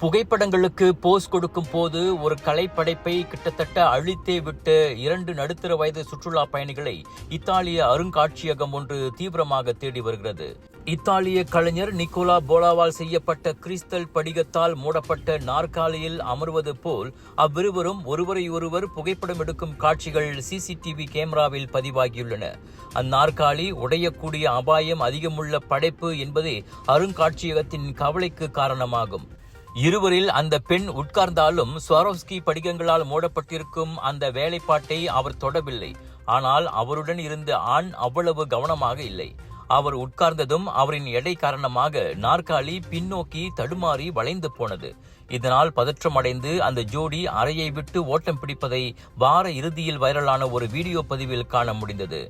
புகைப்படங்களுக்கு போஸ் கொடுக்கும் போது ஒரு கலைப்படைப்பை கிட்டத்தட்ட அழித்தே விட்டு 2 நடுத்தர வயது சுற்றுலா பயணிகளை இத்தாலிய அருங்காட்சியகம் ஒன்று தீவிரமாக தேடி வருகிறது. இத்தாலிய கலைஞர் நிக்கோலா போலாவால் செய்யப்பட்ட கிறிஸ்டல் படிகத்தால் மூடப்பட்ட நாற்காலியில் அமர்வது போல் அவ்விருவரும் ஒருவரையொருவர் புகைப்படம் எடுக்கும் காட்சிகள் சிசிடிவி கேமராவில் பதிவாகியுள்ளன. அந்நாற்காலி உடையக்கூடிய அபாயம் அதிகமுள்ள படைப்பு என்பதே அருங்காட்சியகத்தின் கவலைக்கு காரணமாகும். இருவரில் அந்த பெண் உட்கார்ந்தாலும் ஸ்வாரோவ்ஸ்கி படிகங்களால் மூடப்பட்டிருக்கும் அந்த வேலைப்பாட்டை அவர் தொடவில்லை. ஆனால் அவருடன் இருந்த ஆண் அவ்வளவு கவனமாக இல்லை. அவர் உட்கார்ந்ததும் அவரின் எடை காரணமாக நாற்காலி பின்னோக்கி தடுமாறி வளைந்து போனது. இதனால் பதற்றமடைந்து அந்த ஜோடி அறையை விட்டு ஓட்டம் பிடிப்பதை வார இறுதியில் வைரலான ஒரு வீடியோ பதிவில் காண முடிந்தது.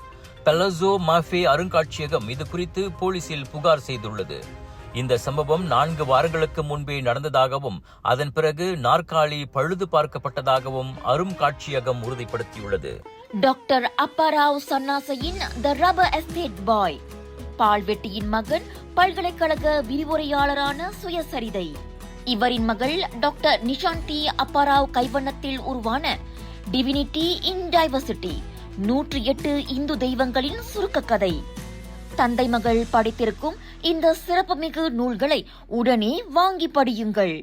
பெலசோ மாஃபே அருங்காட்சியகம் இது குறித்து போலீசில் புகார் செய்துள்ளது. இந்த சம்பவம் 4 வாரங்களுக்கு முன்பே நடந்ததாகவும் அதன் பிறகு நாற்காலி பழுது பார்க்கப்பட்டதாகவும் அருங்காட்சியகம் உறுதிப்படுத்தியுள்ளது. டாக்டர் அப்பாராவ் சன்னாசையின் தி ரப்பர் எஸ்டேட் பாய், பால்வெட்டியின் மகன், பல்கலைக்கழக விரிவுரையாளரான சுயசரிதை. இவரின் மகள் டாக்டர் நிஷாந்தி அப்பாராவ் கைவண்ணத்தில் உருவான டிவினிட்டி இன் டைவர்சிட்டி 108 இந்து தெய்வங்களின் சுருக்க கதை. தந்தை மகள் படித்திருக்கும் இந்த சிறப்புமிகு நூல்களை உடனே வாங்கி படியுங்கள்.